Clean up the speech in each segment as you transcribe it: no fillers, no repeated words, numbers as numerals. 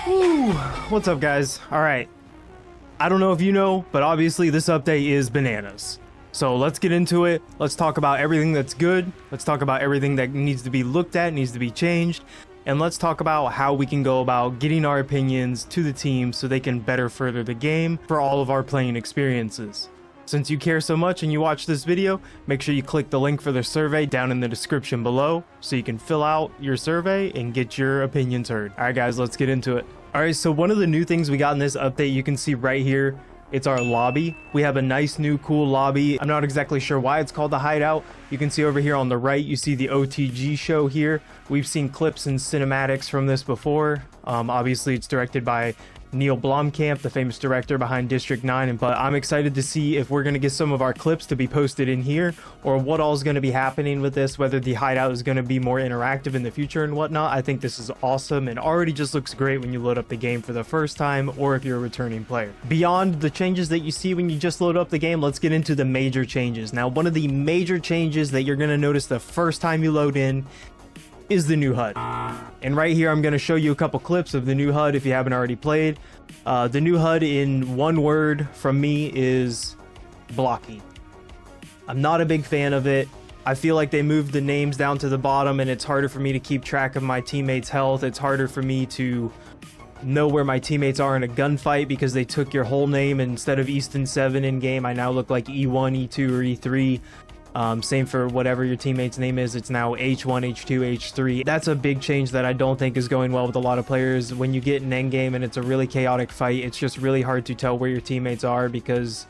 Whew. What's up, guys? All right. I don't know if you know, but obviously this update is bananas. So let's get into it. Let's talk about everything that's good. Let's talk about everything that needs to be looked at, needs to be changed. And let's talk about how we can go about getting our opinions to the team so they can better further the game for all of our playing experiences. Since you care so much and you watch this video, make sure you click the link for the survey down in the description below so you can fill out your survey and get your opinions heard. All right, guys, let's get into it. All right, so one of the new things we got in this update, you can see right here, it's our lobby. We have a nice new cool lobby. I'm not exactly sure why it's called the hideout. You can see over here on the right, you see the OTG show here. We've seen clips and cinematics from this before. Obviously, it's directed by Neil Blomkamp, the famous director behind District 9, but I'm excited to see if we're going to get some of our clips to be posted in here, or what all is going to be happening with this, whether the hideout is going to be more interactive in the future and whatnot. I think this is awesome and already just looks great when you load up the game for the first time, or if you're a returning player. Beyond the changes that you see when you just load up the game, let's get into the major changes. Now, one of the major changes that you're going to notice the first time you load in is the new HUD. And right here I'm going to show you a couple clips of the new HUD if you haven't already played. The new HUD in one word from me is blocky. I'm not a big fan of it. I feel like they moved the names down to the bottom and it's harder for me to keep track of my teammates' health. It's harder for me to know where my teammates are in a gunfight because they took your whole name. Instead of Easton 7 in game, I now look like E1, E2, or E3. Same for whatever your teammate's name is. It's now H1, H2, H3. That's a big change that I don't think is going well with a lot of players. When you get an endgame and it's a really chaotic fight, it's just really hard to tell where your teammates are because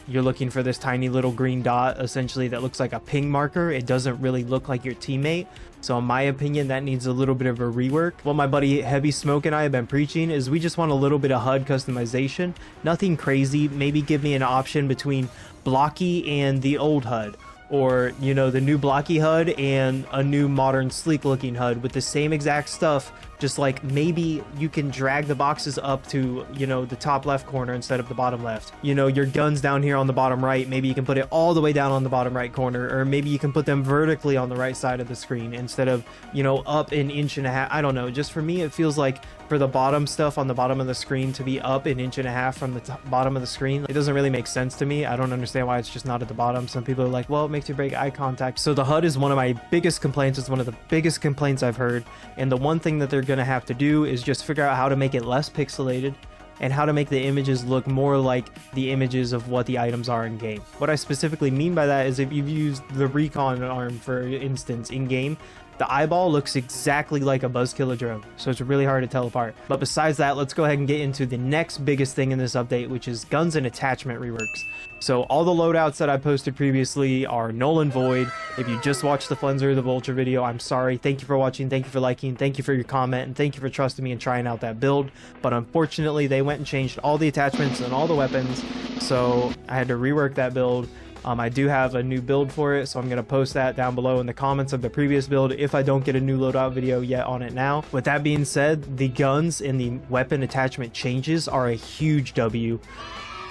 you're looking for this tiny little green dot essentially that looks like a ping marker. It doesn't really look like your teammate. So in my opinion, that needs a little bit of a rework. What my buddy Heavy Smoke and I have been preaching is we just want a little bit of HUD customization. Nothing crazy. Maybe give me an option between blocky and the old HUD. Or, you know, the new blocky HUD and a new modern sleek looking HUD with the same exact stuff. Just like maybe you can drag the boxes up to, you know, the top left corner instead of the bottom left. You know, your guns down here on the bottom right, maybe you can put it all the way down on the bottom right corner. Or maybe you can put them vertically on the right side of the screen instead of, you know, up an inch and a half. I don't know. Just for me, it feels like for the bottom stuff on the bottom of the screen to be up an inch and a half from the bottom of the screen, it doesn't really make sense to me. I don't understand why it's just not at the bottom. Some people are like, well, it makes you break eye contact. So the HUD is one of my biggest complaints. It's one of the biggest complaints I've heard. And the one thing that they're going to have to do is just figure out how to make it less pixelated and how to make the images look more like the images of what the items are in game. What I specifically mean by that is if you've used the recon arm, for instance, in game, the eyeball looks exactly like a buzzkiller drone, so it's really hard to tell apart. But besides that, let's go ahead and get into the next biggest thing in this update, which is guns and attachment reworks. So all the loadouts that I posted previously are null and void. If you just watched the Flenser or the Vulture video, I'm sorry. Thank you for watching, thank you for liking, thank you for your comment, and thank you for trusting me and trying out that build. But unfortunately, they went and changed all the attachments and all the weapons, so I had to rework that build. I do have a new build for it, so I'm going to post that down below in the comments of the previous build if I don't get a new loadout video yet on it now. With that being said, the guns and the weapon attachment changes are a huge W.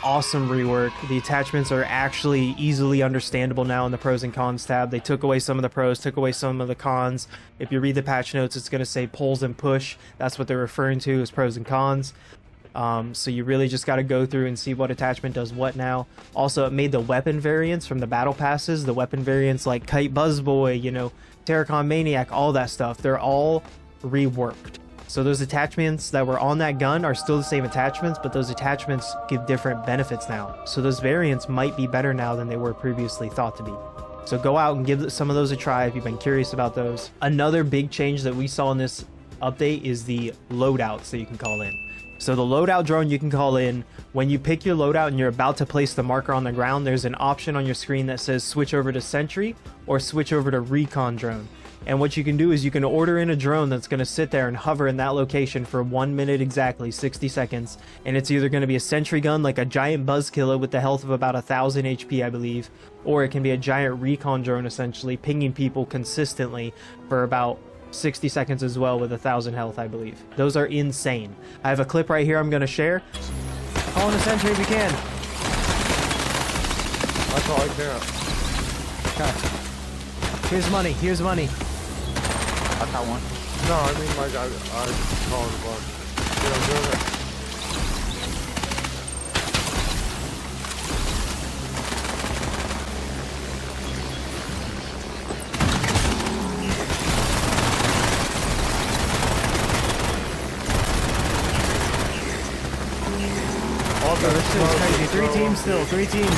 Awesome rework. The attachments are actually easily understandable now in the pros and cons tab. They took away some of the pros, took away some of the cons. If you read the patch notes, it's going to say pulls and push. That's what they're referring to as pros and cons. So you really just got to go through and see what attachment does what now. Also, it made the weapon variants from the battle passes, the weapon variants like Kite Buzzboy, you know, Terracon Maniac, all that stuff, they're all reworked. So those attachments that were on that gun are still the same attachments, but those attachments give different benefits now. So those variants might be better now than they were previously thought to be. So go out and give some of those a try if you've been curious about those. Another big change that we saw in this update is the loadouts that you can call in. So the loadout drone you can call in, when you pick your loadout and you're about to place the marker on the ground, there's an option on your screen that says switch over to sentry or switch over to recon drone. And what you can do is you can order in a drone that's going to sit there and hover in that location for 1 minute exactly, 60 seconds. And it's either going to be a sentry gun like a giant buzzkiller with the health of about 1,000 HP, I believe, or it can be a giant recon drone essentially pinging people consistently for about 60 seconds as well with 1,000 health, I believe. Those are insane. I have a clip right here I'm going to share. Call in a sentry if you can. That's all I care. Okay. Here's money. Here's money. I got one. No, I mean like I called a bunch. Yo, this shit is crazy. 3 teams still, 3 teams.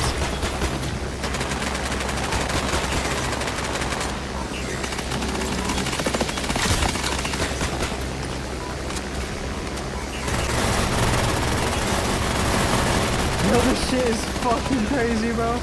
Yo, this shit is fucking crazy, bro.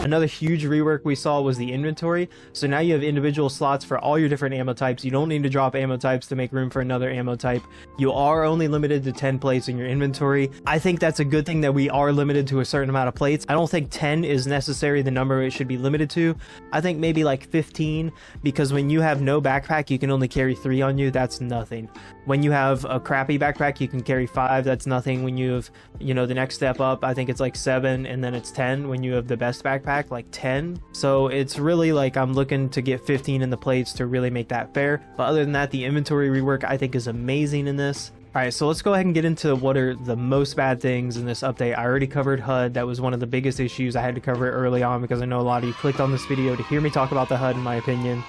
Another huge rework we saw was the inventory. So now you have individual slots for all your different ammo types. You don't need to drop ammo types to make room for another ammo type. You are only limited to 10 plates in your inventory. I think that's a good thing that we are limited to a certain amount of plates. I don't think 10 is necessarily the number it should be limited to. I think maybe like 15, because when you have no backpack, you can only carry 3 on you. That's nothing. When you have a crappy backpack, you can carry 5. That's nothing. When you have, you know, the next step up, I think it's like 7, and then it's 10 when you have the best backpack, like 10. So it's really like I'm looking to get 15 in the plates to really make that fair. But other than that, the inventory rework I think is amazing in this. All right, so let's go ahead and get into what are the most bad things in this update. I already covered HUD. That was one of the biggest issues. I had to cover it early on because I know a lot of you clicked on this video to hear me talk about the HUD, in my opinion.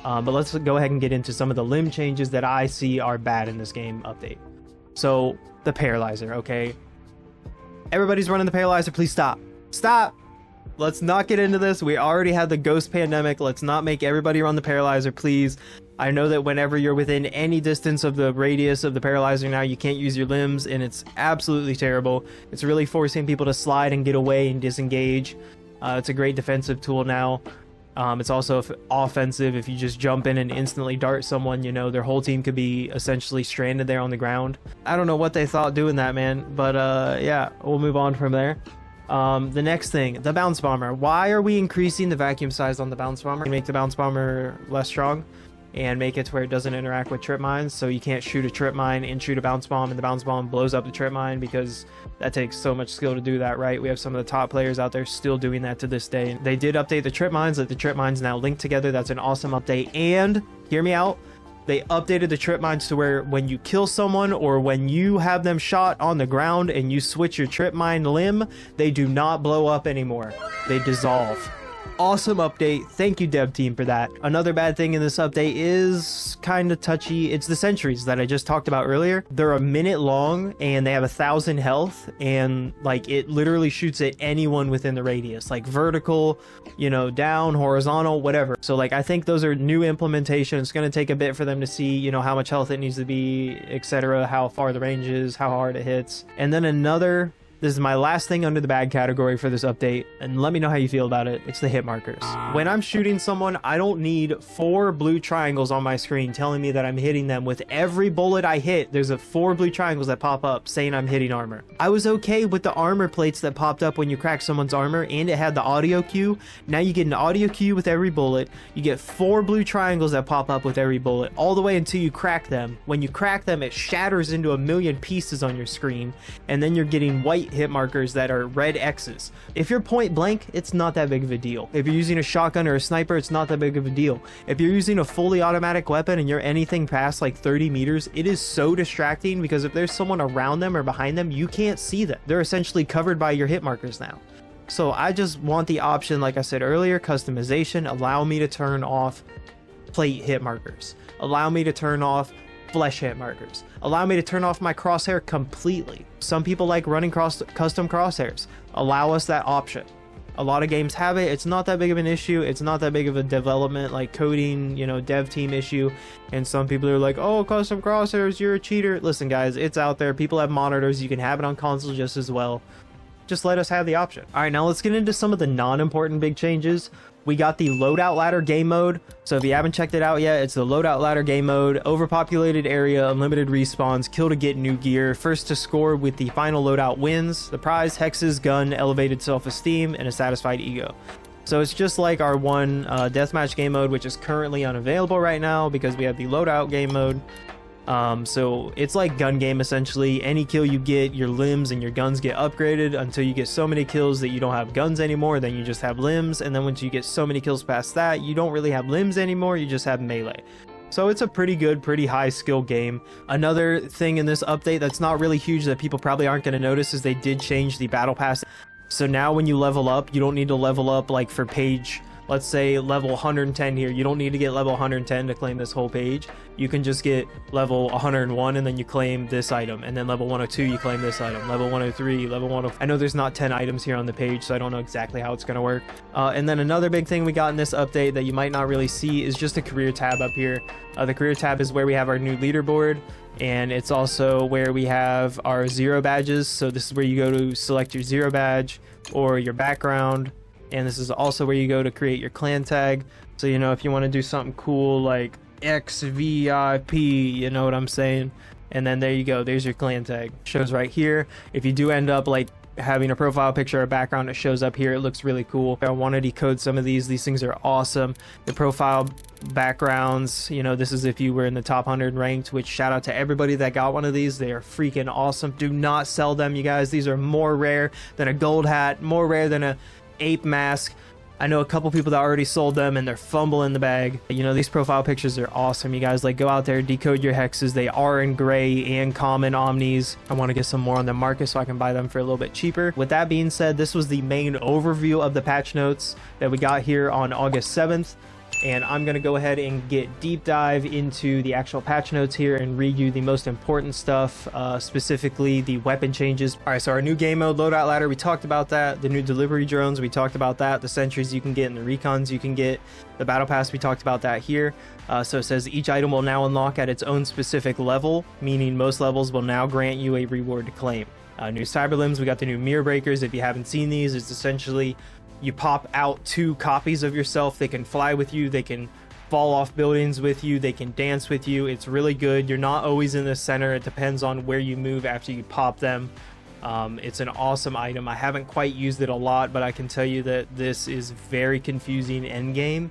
But let's go ahead and get into some of the limb changes that I see are bad in this game update. So the paralyzer, okay? Everybody's running the paralyzer. Please stop. Stop. Let's not get into this. We already had the ghost pandemic. Let's not make everybody run the paralyzer, please. I know that whenever you're within any distance of the radius of the paralyzer now, you can't use your limbs, and it's absolutely terrible. It's really forcing people to slide and get away and disengage. It's a great defensive tool now. It's also offensive. If you just jump in and instantly dart someone, you know, their whole team could be essentially stranded there on the ground. I don't know what they thought doing that, man, but yeah, we'll move on from there. The next thing, the bounce bomber. Why are we increasing the vacuum size on the bounce bomber? Make the bounce bomber less strong and make it to where it doesn't interact with trip mines, so you can't shoot a trip mine and shoot a bounce bomb and the bounce bomb blows up the trip mine, because that takes so much skill to do that, right? We have some of the top players out there still doing that to this day. They did update the trip mines, that the trip mines now link together. That's an awesome update. And hear me out, they updated the trip mines to where when you kill someone or when you have them shot on the ground and you switch your trip mine limb, they do not blow up anymore. They dissolve. Awesome update. Thank you, dev team, for that. Another bad thing in this update is kind of touchy. It's the sentries that I just talked about earlier. They're a minute long and they have 1,000 health, and like it literally shoots at anyone within the radius, like vertical, you know, down, horizontal, whatever. So like I think those are new implementations. It's going to take a bit for them to see, you know, how much health it needs to be, etc., how far the range is, how hard it hits. And then another, this is my last thing under the bad category for this update, and let me know how you feel about it. It's the hit markers. When I'm shooting someone, I don't need 4 blue triangles on my screen telling me that I'm hitting them. With every bullet I hit, there's 4 blue triangles that pop up saying I'm hitting armor. I was okay with the armor plates that popped up when you crack someone's armor, and it had the audio cue. Now you get an audio cue with every bullet. You get 4 blue triangles that pop up with every bullet, all the way until you crack them. When you crack them, it shatters into a million pieces on your screen, and then you're getting white hit markers that are red X's. If you're point blank, it's not that big of a deal. If you're using a shotgun or a sniper, it's not that big of a deal. If you're using a fully automatic weapon and you're anything past like 30 meters, it is so distracting, because if there's someone around them or behind them, you can't see them. They're essentially covered by your hit markers now. So I just want the option, like I said earlier, customization. Allow me to turn off plate hit markers. Allow me to turn off flesh hit markers. Allow me to turn off my crosshair completely. Some people like running custom crosshairs. Allow us that option. A lot of games have it. It's not that big of an issue. It's not that big of a development, like coding, you know, dev team issue. And some people are like, oh, custom crosshairs, you're a cheater. Listen, guys, it's out there. People have monitors. You can have it on console just as well. Just let us have the option. All right, now let's get into some of the non-important big changes. We got the loadout ladder game mode. So if you haven't checked it out yet, it's the loadout ladder game mode. Overpopulated area, unlimited respawns, kill to get new gear. First to score with the final loadout wins. The prize, hexes, gun, elevated self-esteem, and a satisfied ego. So it's just like our one deathmatch game mode, which is currently unavailable right now because we have the loadout game mode. So it's like gun game essentially. Any kill you get, your limbs and your guns get upgraded until you get so many kills that you don't have guns anymore, then you just have limbs, and then once you get so many kills past that, you don't really have limbs anymore, you just have melee. So it's a pretty good, pretty high skill game. Another thing in this update that's not really huge that people probably aren't going to notice is they did change the battle pass. So now when you level up, you don't need to level up like for page, let's say level 110 here. You don't need to get level 110 to claim this whole page. You can just get level 101 and then you claim this item, and then level 102 you claim this item, level 103, level 104. I know there's not 10 items here on the page, so I don't know exactly how it's going to work. And then another big thing we got in this update that you might not really see is just a career tab up here. The career tab is where we have our new leaderboard, and it's also where we have our 0 badges. So this is where you go to select your 0 badge or your background, and this is also where you go to create your clan tag. So, you know, if you want to do something cool like XVIP, you know what I'm saying? And then there you go, there's your clan tag. Shows right here. If you do end up like having a profile picture or background, it shows up here. It looks really cool. I want to decode some of these things are awesome. The profile backgrounds, you know, this is if you were in the top 100 ranked, which shout out to everybody that got one of these. They are freaking awesome. Do not sell them, you guys. These are more rare than a gold hat, more rare than a ape mask. I know a couple people that already sold them and they're fumbling the bag. You know, these profile pictures are awesome, you guys. Like, go out there, decode your hexes. They are in gray and common omnis. I want to get some more on the market so I can buy them for a little bit cheaper. With that being said, this was the main overview of the patch notes that we got here on August 7th. And I'm going to go ahead and get deep dive into the actual patch notes here and read you the most important stuff, specifically the weapon changes. All right, so our new game mode, loadout ladder, we talked about that. The new delivery drones, we talked about that. The sentries you can get and the recons you can get. The battle pass, we talked about that here. So it says each item will now unlock at its own specific level, meaning most levels will now grant you a reward to claim. New cyber limbs, we got the new mirror breakers. If you haven't seen these, it's essentially you pop out 2 copies of yourself. They can fly with you, they can fall off buildings with you, they can dance with you. It's really good. You're not always in the center. It depends on where you move after you pop them. It's an awesome item. I haven't quite used it a lot, but I can tell you that this is very confusing endgame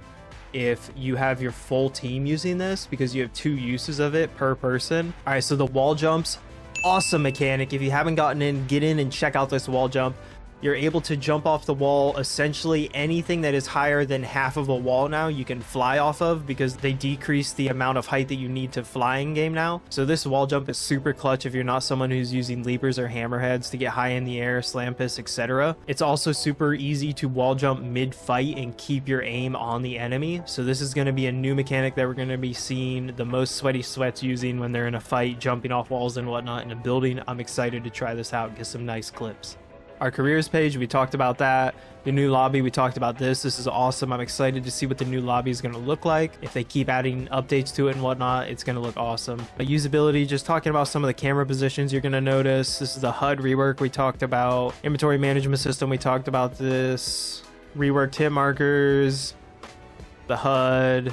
if you have your full team using this, because you have 2 uses of it per person. All right, so the wall jumps, awesome mechanic. If you haven't gotten in, get in and check out this wall jump. You're able to jump off the wall. Essentially anything that is higher than half of a wall now you can fly off of, because they decrease the amount of height that you need to fly in game now. So this wall jump is super clutch if you're not someone who's using leapers or hammerheads to get high in the air, slam piss, etc. It's also super easy to wall jump mid fight and keep your aim on the enemy. So this is going to be a new mechanic that we're going to be seeing the most sweaty sweats using when they're in a fight, jumping off walls and whatnot in a building. I'm excited to try this out and get some nice clips. Our careers page, we talked about that. The new lobby, we talked about this. This is awesome. I'm excited to see what the new lobby is going to look like. If they keep adding updates to it and whatnot, it's going to look awesome. But usability, just talking about some of the camera positions you're going to notice. This is the HUD rework we talked about. Inventory management system, we talked about this. Reworked hit markers, the HUD.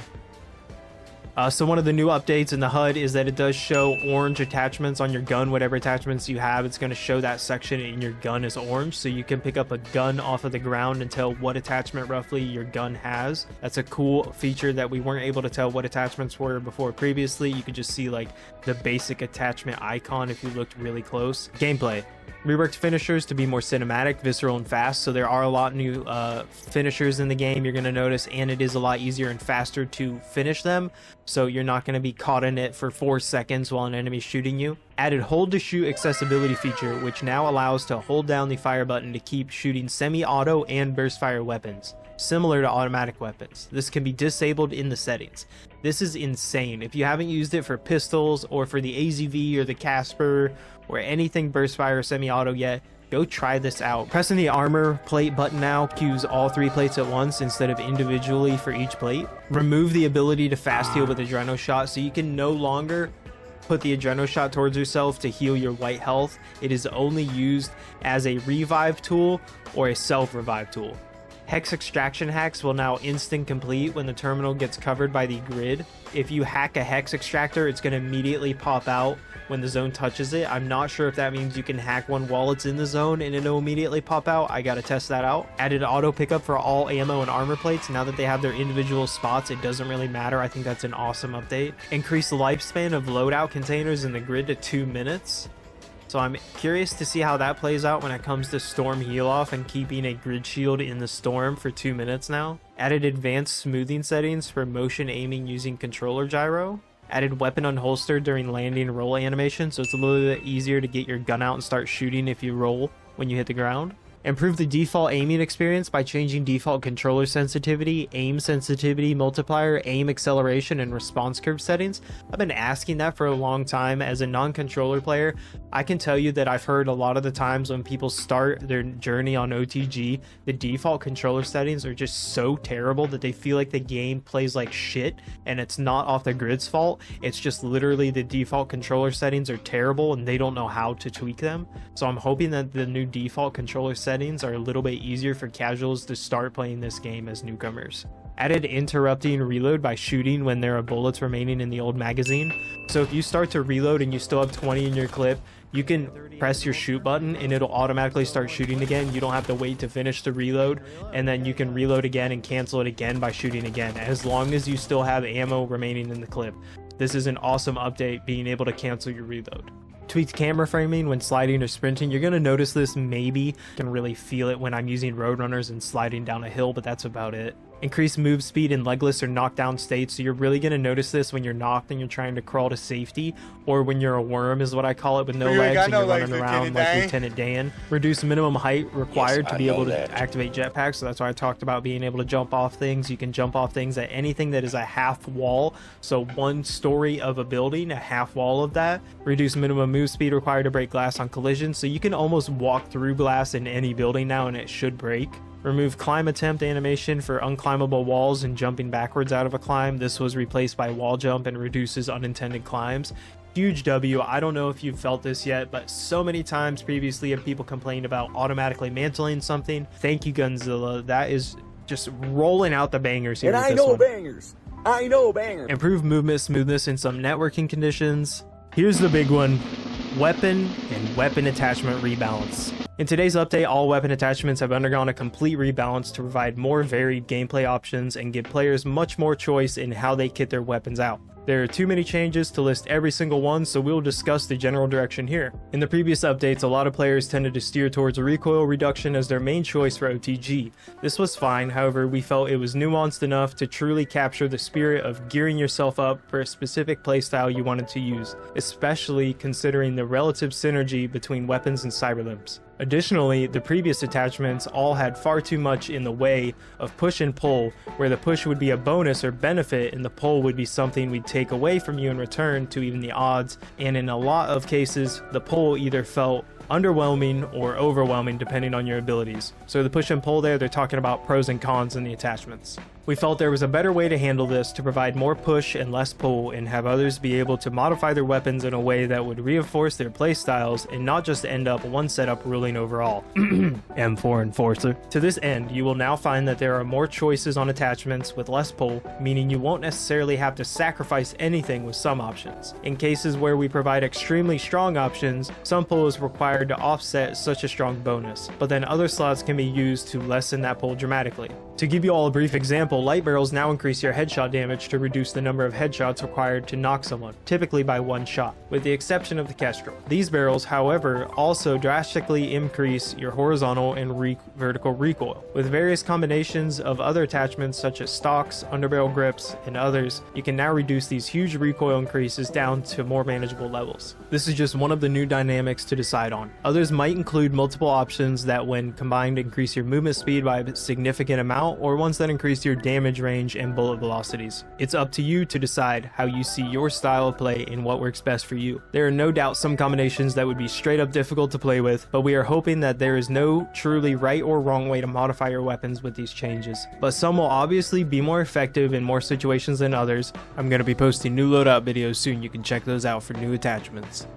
So one of the new updates in the HUD is that it does show orange attachments on your gun. Whatever attachments you have, it's going to show that section in your gun is orange, so you can pick up a gun off of the ground and tell what attachment roughly your gun has. That's a cool feature that we weren't able to tell what attachments were before previously. You could just see like the basic attachment icon if you looked really close. Gameplay. Reworked finishers to be more cinematic, visceral, and fast. So there are a lot new finishers in the game you're going to notice, and it is a lot easier and faster to finish them. So you're not going to be caught in it for 4 seconds while an enemy is shooting you. Added hold to shoot accessibility feature, which now allows to hold down the fire button to keep shooting semi-auto and burst fire weapons, similar to automatic weapons. This can be disabled in the settings. This is insane. If you haven't used it for pistols or for the AZV or the Casper or anything burst fire or semi-auto yet, go try this out. Pressing the armor plate button now cues all 3 plates at once instead of individually for each plate. Remove the ability to fast heal with adreno shot, so you can no longer put the adreno shot towards yourself to heal your white health. It is only used as a revive tool or a self revive tool. Hex extraction hacks will now instant complete when the terminal gets covered by the grid. If you hack a hex extractor, it's going to immediately pop out when the zone touches it. I'm not sure if that means you can hack one while it's in the zone and it'll immediately pop out. I gotta test that out. Added auto pickup for all ammo and armor plates. Now that they have their individual spots, it doesn't really matter. I think that's an awesome update. Increase the lifespan of loadout containers in the grid to 2 minutes. So I'm curious to see how that plays out when it comes to storm heal off and keeping a grid shield in the storm for 2 minutes now. Added advanced smoothing settings for motion aiming using controller gyro. Added weapon unholster during landing roll animation, so it's a little bit easier to get your gun out and start shooting if you roll when you hit the ground. Improve the default aiming experience by changing default controller sensitivity, aim sensitivity multiplier, aim acceleration, and response curve settings. I've been asking that for a long time. As a non-controller player, I can tell you that I've heard a lot of the times when people start their journey on OTG, the default controller settings are just so terrible that they feel like the game plays like shit, and it's not off the grid's fault. It's just literally the default controller settings are terrible and they don't know how to tweak them. So I'm hoping that the new default controller settings are a little bit easier for casuals to start playing this game as newcomers. Added interrupting reload by shooting when there are bullets remaining in the old magazine. So if you start to reload and you still have 20 in your clip, you can press your shoot button and it'll automatically start shooting again. You don't have to wait to finish the reload, and then you can reload again and cancel it again by shooting again, as long as you still have ammo remaining in the clip. This is an awesome update, being able to cancel your reload. Tweaked camera framing when sliding or sprinting. You're going to notice this, maybe. Can really feel it when I'm using roadrunners and sliding down a hill, but that's about it. Increase move speed in legless or knockdown states. So you're really going to notice this when you're knocked and you're trying to crawl to safety, or when you're a worm is what I call it, with no legs and you're running around like Lieutenant Dan. Reduce minimum height required to be able to activate jetpacks. So that's why I talked about being able to jump off things. You can jump off things at anything that is a half wall. So 1 story of a building, a half wall of that. Reduce minimum move speed required to break glass on collision. So you can almost walk through glass in any building now and it should break. Remove climb attempt animation for unclimbable walls and jumping backwards out of a climb. This was replaced by wall jump and reduces unintended climbs. Huge W. I don't know if you've felt this yet, but so many times previously have people complained about automatically mantling something. Thank you, Gunzilla. That is just rolling out the bangers here. And I know bangers. I know bangers. Improve movement smoothness in some networking conditions. Here's the big one. Weapon and weapon attachment rebalance. In today's update, all weapon attachments have undergone a complete rebalance to provide more varied gameplay options and give players much more choice in how they kit their weapons out. There are too many changes to list every single one, so we'll discuss the general direction here. In the previous updates, a lot of players tended to steer towards recoil reduction as their main choice for OTG. This was fine, however, we felt it was nuanced enough to truly capture the spirit of gearing yourself up for a specific playstyle you wanted to use, especially considering the relative synergy between weapons and cyberlimbs. Additionally, the previous attachments all had far too much in the way of push and pull, where the push would be a bonus or benefit and the pull would be something we'd take away from you in return to even the odds, and in a lot of cases, the pull either felt underwhelming or overwhelming depending on your abilities. So the push and pull there, they're talking about pros and cons in the attachments. We felt there was a better way to handle this to provide more push and less pull, and have others be able to modify their weapons in a way that would reinforce their playstyles and not just end up one setup ruling overall. M4 Enforcer. To this end, you will now find that there are more choices on attachments with less pull, meaning you won't necessarily have to sacrifice anything with some options. In cases where we provide extremely strong options, some pull is required to offset such a strong bonus, but then other slots can be used to lessen that pull dramatically. To give you all a brief example, light barrels now increase your headshot damage to reduce the number of headshots required to knock someone, typically by 1 shot, with the exception of the Kestrel. These barrels, however, also drastically increase your horizontal and vertical recoil. With various combinations of other attachments such as stocks, underbarrel grips, and others, you can now reduce these huge recoil increases down to more manageable levels. This is just one of the new dynamics to decide on. Others might include multiple options that when combined increase your movement speed by a significant amount, or ones that increase your damage range and bullet velocities. It's up to you to decide how you see your style of play and what works best for you. There are no doubt some combinations that would be straight up difficult to play with, but we are hoping that there is no truly right or wrong way to modify your weapons with these changes. But some will obviously be more effective in more situations than others. I'm going to be posting new loadout videos soon, you can check those out for new attachments.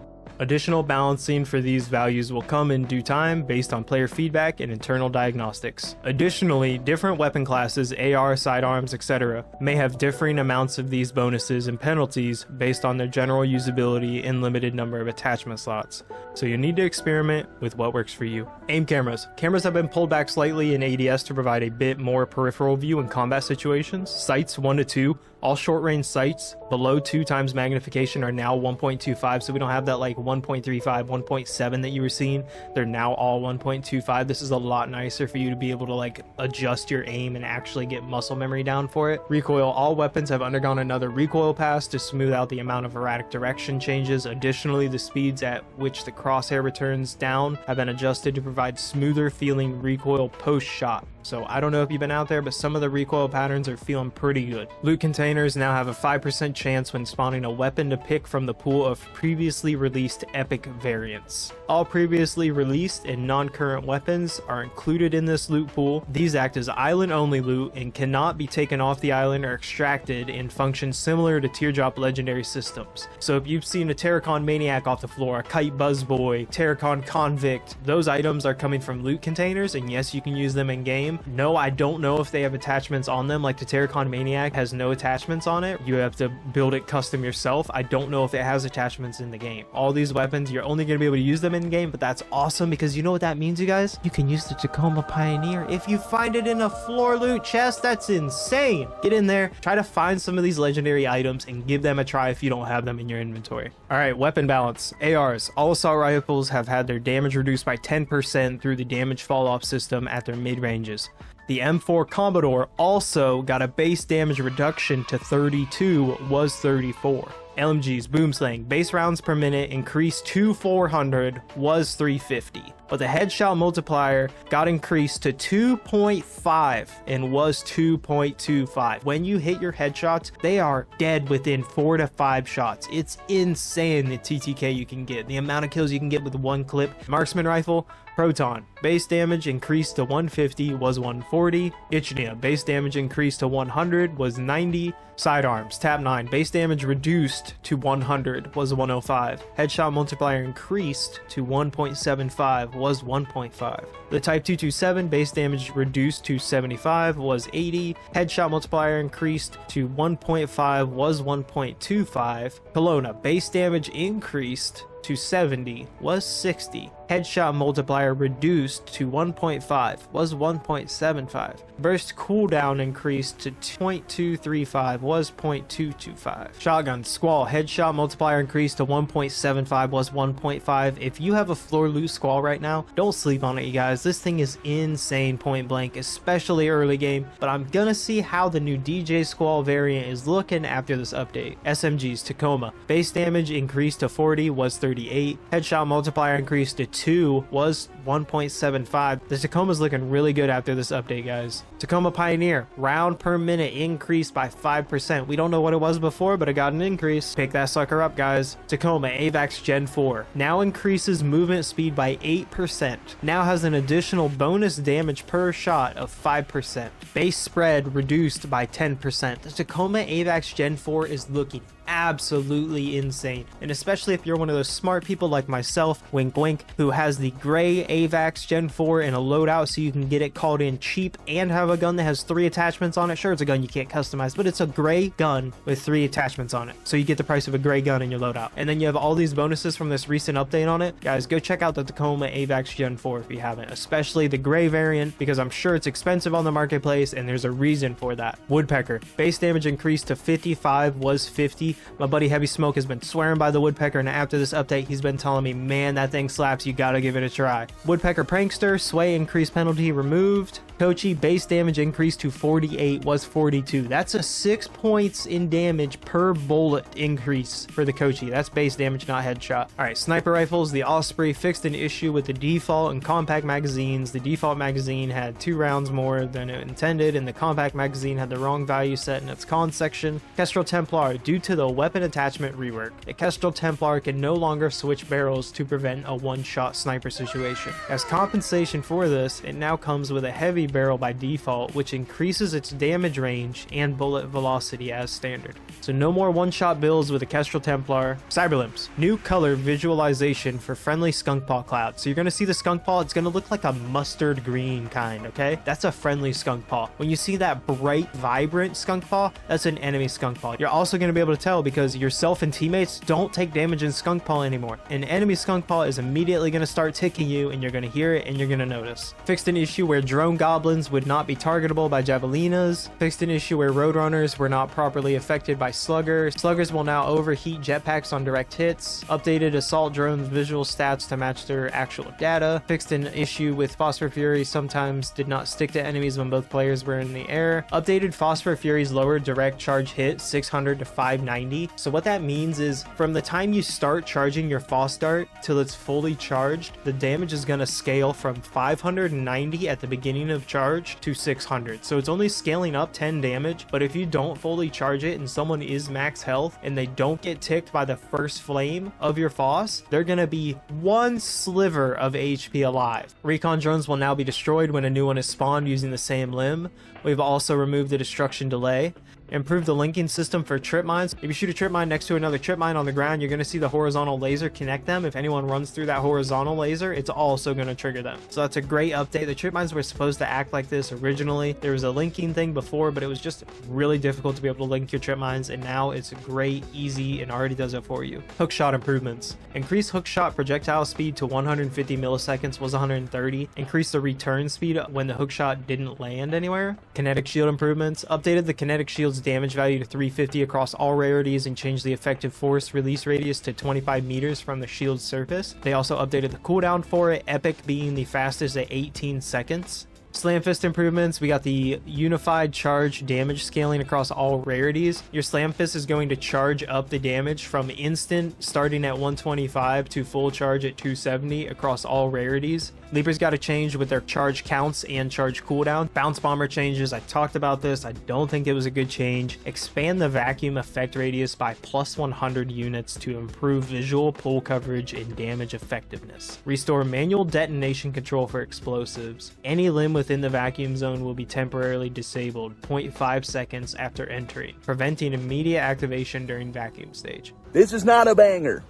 Additional balancing for these values will come in due time based on player feedback and internal diagnostics. Additionally, different weapon classes, AR, sidearms, etc. may have differing amounts of these bonuses and penalties based on their general usability and limited number of attachment slots, so you need to experiment with what works for you. Aim cameras. Cameras have been pulled back slightly in ADS to provide a bit more peripheral view in combat situations. Sights 1 to 2. All short range sights below 2 times magnification are now 1.25, so we don't have that like 1.35, 1.7 that you were seeing. They're now all 1.25. This is a lot nicer for you to be able to like adjust your aim and actually get muscle memory down for it. Recoil. All weapons have undergone another recoil pass to smooth out the amount of erratic direction changes. Additionally, the speeds at which the crosshair returns down have been adjusted to provide smoother feeling recoil post shot. So I don't know if you've been out there, but some of the recoil patterns are feeling pretty good. Loot containers now have a 5% chance when spawning a weapon to pick from the pool of previously released epic variants. All previously released and non-current weapons are included in this loot pool. These act as island only loot and cannot be taken off the island or extracted, and function similar to teardrop legendary systems. So if you've seen a Terracon Maniac off the floor, a Kite Buzzboy, Terracon Convict, those items are coming from loot containers, and yes, you can use them in game. No, I don't know if they have attachments on them. Like the Terracon Maniac has no attachments on it. You have to build it custom yourself. I don't know if it has attachments in the game. All these weapons, you're only going to be able to use them in game, but that's awesome because you know what that means, you guys? You can use the Tacoma Pioneer if you find it in a floor loot chest. That's insane. Get in there, try to find some of these legendary items and give them a try if you don't have them in your inventory. All right, weapon balance. ARs. All assault rifles have had their damage reduced by 10% through the damage fall off system at their mid ranges. The M4 Commodore also got a base damage reduction to 32, was 34. LMG's Boomslang base rounds per minute increased to 400, was 350. But the headshot multiplier got increased to 2.5 and was 2.25. When you hit your headshots, they are dead within 4 to 5 shots. It's insane the TTK you can get, the amount of kills you can get with one clip. Marksman rifle, Proton, base damage increased to 150, was 140. Ichnia, base damage increased to 100, was 90. Sidearms, Tap 9, base damage reduced to 100, was 105. Headshot multiplier increased to 1.75, was 1.5. The Type 227, base damage reduced to 75, was 80. Headshot multiplier increased to 1.5, was 1.25. Kelowna, base damage increased to 70, was 60. Headshot multiplier reduced to 1.5, was 1.75. Burst cooldown increased to 0.235, was 0.225. Shotgun Squall, headshot multiplier increased to 1.75, was 1.5. If you have a floor loot Squall right now, don't sleep on it, you guys. This thing is insane point blank, especially early game, but I'm gonna see how the new DJ Squall variant is looking after this update. SMG's Tacoma, base damage increased to 40, was 38. Headshot multiplier increased to 2, was 1.75. The Tacoma's looking really good after this update, guys. Tacoma Pioneer, round per minute increased by 5%. We don't know what it was before, but it got an increase. Pick that sucker up, guys. Tacoma AVAX Gen 4 now increases movement speed by 8%. Now has an additional bonus damage per shot of 5%. Base spread reduced by 10%. The Tacoma AVAX Gen 4 is looking absolutely insane, and especially if you're one of those smart people like myself, wink wink, who has the gray AVAX Gen 4 in a loadout so you can get it called in cheap and have a gun that has 3 attachments on it. Sure, it's a gun you can't customize, but it's a gray gun with 3 attachments on it, so you get the price of a gray gun in your loadout, and then you have all these bonuses from this recent update on it. Guys, go check out the Tacoma AVAX Gen 4 if you haven't, especially the gray variant, because I'm sure it's expensive on the marketplace and there's a reason for that. Woodpecker, base damage increased to 55, was 50. My buddy Heavy Smoke has been swearing by the Woodpecker, and after this update he's been telling me, man, that thing slaps, you gotta give it a try. Woodpecker Prankster, sway increased penalty removed. Kochi, base damage increased to 48, was 42. That's a 6 points in damage per bullet increase for the Kochi. That's base damage, not headshot. Alright, sniper rifles. The Osprey fixed an issue with the default and compact magazines. The default magazine had 2 rounds more than it intended, and the compact magazine had the wrong value set in its con section. Kestrel Templar, due to the weapon attachment rework, the Kestrel Templar can no longer switch barrels to prevent a one-shot sniper situation. As compensation for this, it now comes with a heavy heavy barrel by default, which increases its damage range and bullet velocity as standard. So no more one-shot builds with Orchestral Templar. Cyber Limbs. New color visualization for friendly skunk paw cloud. So you're going to see the skunk paw, it's going to look like a mustard green kind, okay? That's a friendly skunk paw. When you see that bright, vibrant skunk paw, that's an enemy skunk paw. You're also going to be able to tell because yourself and teammates don't take damage in skunk paw anymore. An enemy skunk paw is immediately going to start ticking you, and you're going to hear it and you're going to notice. Fixed an issue where drone goblins would not be targetable by javelinas. Fixed an issue where roadrunners were not properly affected by sluggers. Sluggers will now overheat jetpacks on direct hits. Updated assault drones visual stats to match their actual data. Fixed an issue with Phosphor Fury sometimes did not stick to enemies when both players were in the air. Updated Phosphor Fury's lower direct charge hit 600 to 590. So what that means is from the time you start charging your Phos dart till it's fully charged, the damage is going to scale from 590 at the beginning of charge to 600. So it's only scaling up 10 damage, but if you don't fully charge it and someone is max health and they don't get ticked by the first flame of your Phos, they're going to be one sliver of HP alive. Recon drones will now be destroyed when a new one is spawned using the same limb. We've also removed the destruction delay. Improved the linking system for trip mines. If you shoot a trip mine next to another trip mine on the ground, you're going to see the horizontal laser connect them. If anyone runs through that horizontal laser, it's also going to trigger them. So that's a great update. The trip mines were supposed to act like this originally. There was a linking thing before, but it was just really difficult to be able to link your trip mines, and now it's great, easy, and already does it for you. Hookshot improvements. Increase hookshot projectile speed to 150 milliseconds was 130. Increase the return speed when the hookshot didn't land anywhere. Kinetic shield improvements. Updated the kinetic shield's damage value to 350 across all rarities and changed the effective force release radius to 25 meters from the shield's surface. They also updated the cooldown for it, epic being the fastest at 18 seconds. Slam Fist improvements. We got the unified charge damage scaling across all rarities. Your Slam Fist is going to charge up the damage from instant starting at 125 to full charge at 270 across all rarities. Leapers got a change with their charge counts and charge cooldown. Bounce Bomber changes. I talked about this. I don't think it was a good change. Expand the vacuum effect radius by plus 100 units to improve visual pull coverage and damage effectiveness. Restore manual detonation control for explosives. Any limb within the vacuum zone will be temporarily disabled 0.5 seconds after entering, preventing immediate activation during vacuum stage. This is not a banger.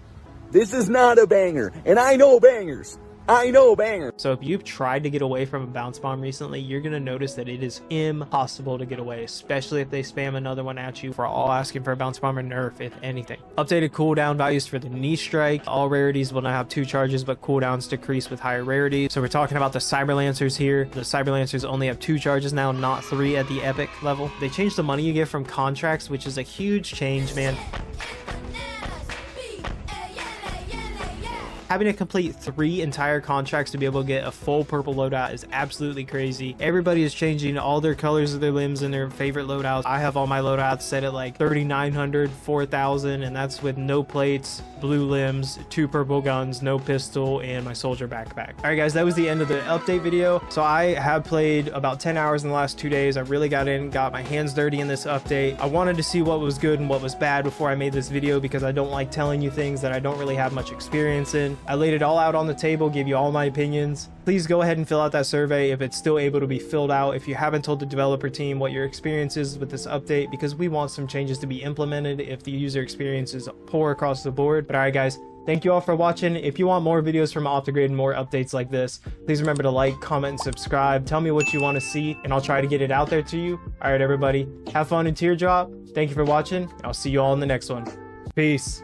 This is not a banger. And I know bangers. I know banger. So if you've tried to get away from a bounce bomb recently, you're going to notice that it is impossible to get away, especially if they spam another one at you. For all asking for a bounce bomb or nerf, if anything. Updated cooldown values for the knee strike. All rarities will now have 2 charges, but cooldowns decrease with higher rarity. So we're talking about the Cyber Lancers here. The Cyber Lancers only have 2 charges now, not 3 at the epic level. They changed the money you get from contracts, which is a huge change, man. Having to complete 3 entire contracts to be able to get a full purple loadout is absolutely crazy. Everybody is changing all their colors of their limbs and their favorite loadouts. I have all my loadouts set at like 3,900, 4,000, and that's with no plates, blue limbs, 2 purple guns, no pistol, and my soldier backpack. All right, guys, that was the end of the update video. So I have played about 10 hours in the last 2 days. I really got my hands dirty in this update. I wanted to see what was good and what was bad before I made this video because I don't like telling you things that I don't really have much experience in. I laid it all out on the table, gave you all my opinions. Please go ahead and fill out that survey if it's still able to be filled out. If you haven't told the developer team what your experience is with this update, because we want some changes to be implemented if the user experience is poor across the board. But all right, guys, thank you all for watching. If you want more videos from OptiGrid and more updates like this, please remember to like, comment, and subscribe. Tell me what you want to see, and I'll try to get it out there to you. All right, everybody, have fun in Teardrop. Thank you for watching, and I'll see you all in the next one. Peace.